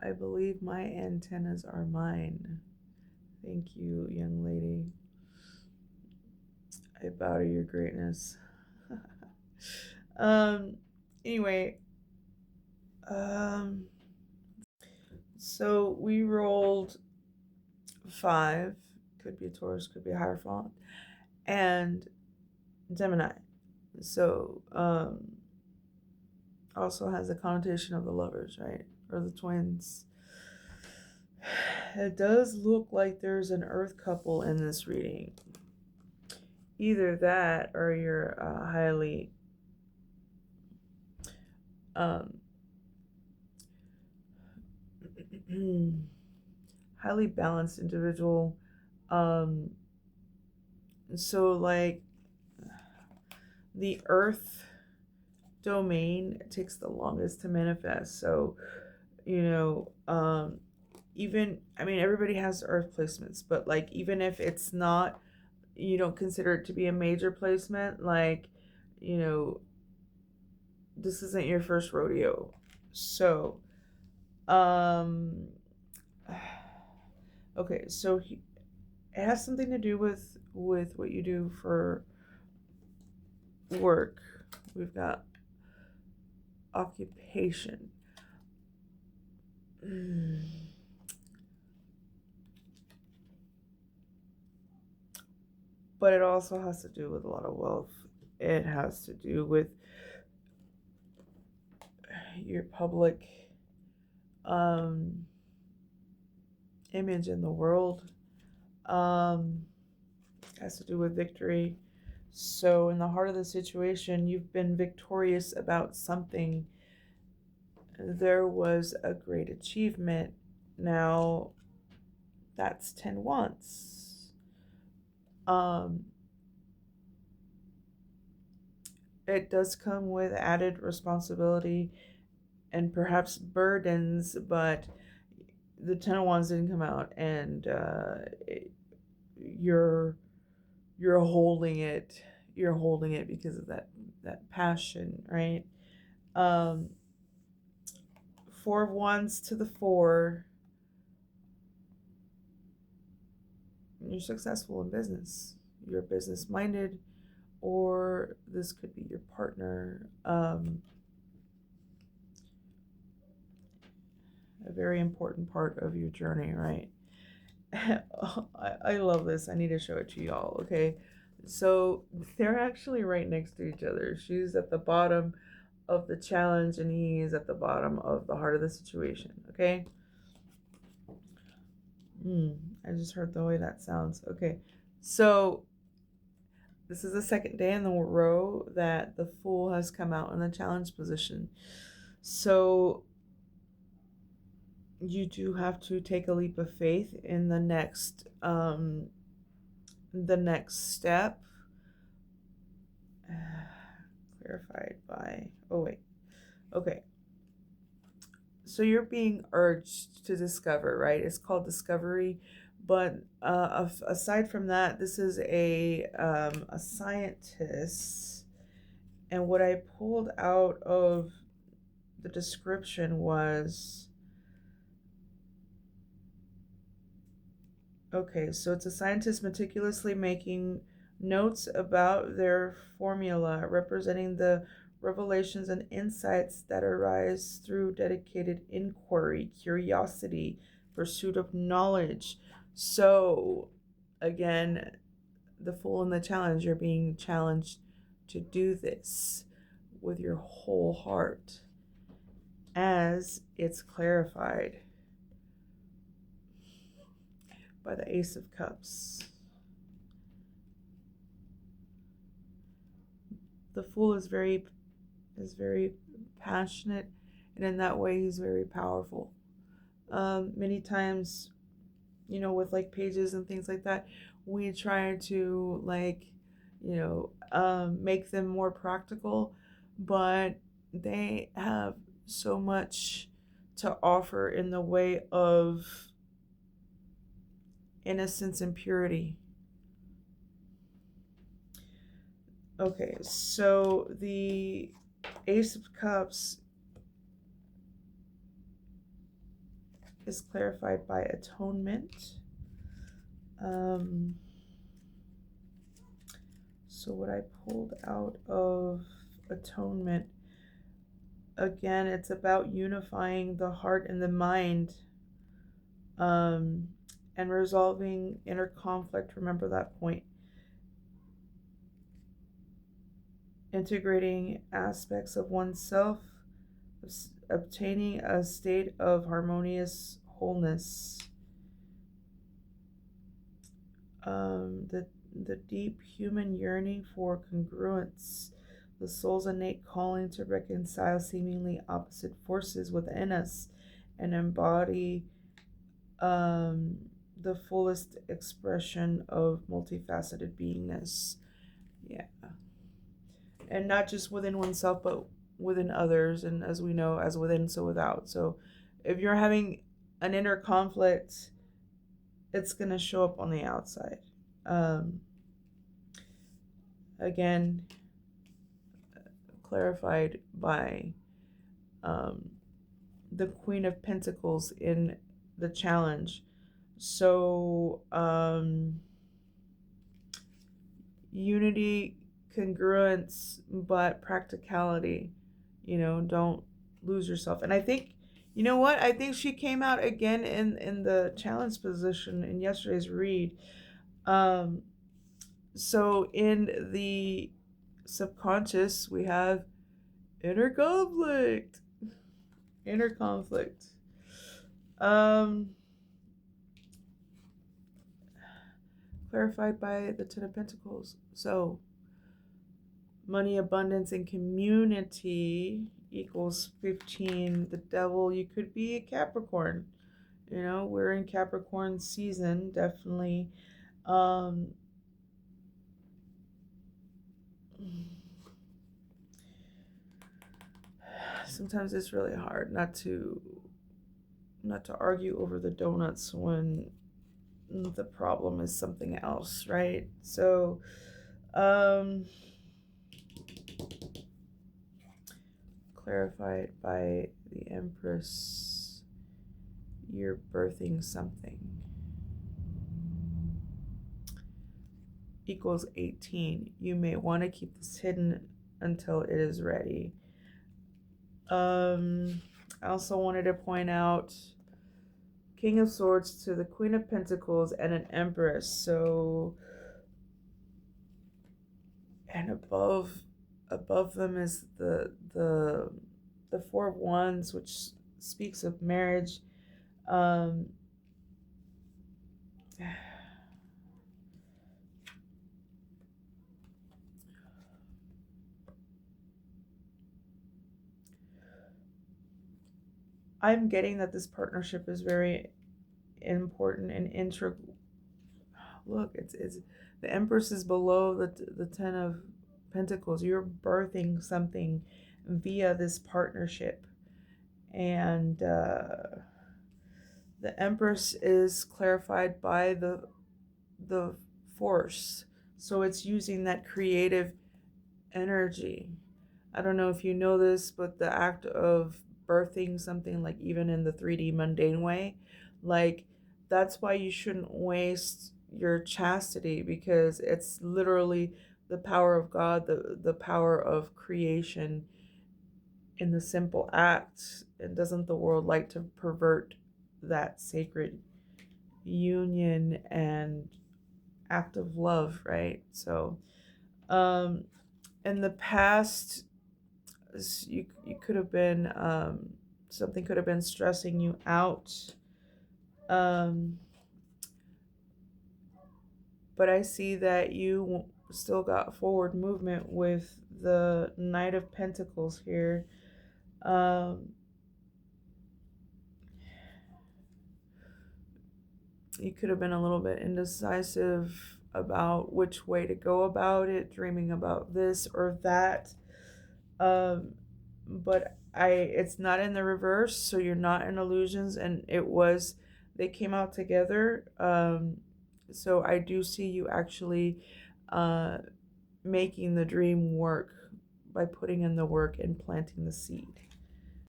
I believe my antennas are mine. Thank you, young lady. I bow to your greatness. um, anyway, um, so we rolled 5. Could be a Taurus, could be a Hierophant, and Gemini. So, also has a connotation of the lovers, right? Or the twins. It does look like there's an Earth couple in this reading. Either that or you're highly um, highly balanced individual. Um, so like the Earth domain takes the longest to manifest. So, even, I mean, everybody has Earth placements, but like even if it's not, you don't consider it to be a major placement, like, you know, this isn't your first rodeo. So, um, okay, so it has something to do with what you do for work. We've got occupation. But it also has to do with a lot of wealth. It has to do with your public image in the world. Has to do with victory. So in the heart of the situation, you've been victorious about something. There was a great achievement. Now that's 10 wands. It does come with added responsibility and perhaps burdens, but the 10 of wands didn't come out, and you're holding it. You're holding it because of that passion, right? 4 of wands to the 4. You're successful in business. You're business minded, or this could be your partner. A very important part of your journey, right? I love this. I need to show it to y'all, okay? So they're actually right next to each other. She's at the bottom of the challenge and he's at the bottom of the heart of the situation, okay? I just heard the way that sounds. Okay, so this is the second day in the row that the Fool has come out in the challenge position. So you do have to take a leap of faith in the next step. Clarified by, oh wait, okay, so you're being urged to discover, right? It's called discovery, but aside from that, this is a scientist, and what I pulled out of the description was, okay, so it's a scientist meticulously making notes about their formula, representing the revelations and insights that arise through dedicated inquiry, curiosity, pursuit of knowledge. So, again, the Fool and the challenge, you're being challenged to do this with your whole heart as it's clarified by the Ace of Cups. The Fool is very passionate, and in that way he's very powerful. Many times, with like pages and things like that, we try to make them more practical, but they have so much to offer in the way of innocence and purity. Okay, so the Ace of Cups is clarified by atonement. Um, so what I pulled out of atonement, again, it's about unifying the heart and the mind, um, and resolving inner conflict. Remember that point. Integrating aspects of oneself, obtaining a state of harmonious wholeness. The deep human yearning for congruence, the soul's innate calling to reconcile seemingly opposite forces within us and embody um, the fullest expression of multifaceted beingness. Yeah. And not just within oneself, but within others. And as we know, as within, so without. So if you're having an inner conflict, it's going to show up on the outside. Um, Again, clarified by um, the Queen of Pentacles in the challenge. So, unity, congruence, but practicality. Don't lose yourself. And I think, you know what? I think she came out again in the challenge position in yesterday's read. So in the subconscious, we have inner conflict. Inner conflict. Clarified by the Ten of Pentacles. So, money, abundance, and community equals 15. The devil, you could be a Capricorn. We're in Capricorn season, definitely. Sometimes it's really hard not to argue over the donuts when the problem is something else, right? So, clarified by the Empress, you're birthing something. Equals 18. You may want to keep this hidden until it is ready. I also wanted to point out King of Swords to the Queen of Pentacles and an Empress. So, and above them is the Four of Wands, which speaks of marriage. I'm getting that this partnership is very important and integral. Look, it's the Empress is below the Ten of Pentacles. You're birthing something via this partnership, and the Empress is clarified by the Force. So it's using that creative energy. I don't know if you know this, but the act of birthing something, like even in the 3D mundane way, like that's why you shouldn't waste your chastity, because it's literally the power of God, the power of creation in the simple act. And doesn't the world like to pervert that sacred union and act of love, right? So, in the past, you could have been something could have been stressing you out, but I see that you still got forward movement with the Knight of Pentacles here. You could have been a little bit indecisive about which way to go about it, dreaming about this or that. But it's not in the reverse, so you're not in illusions, and they came out together. So I do see you actually making the dream work by putting in the work and planting the seed.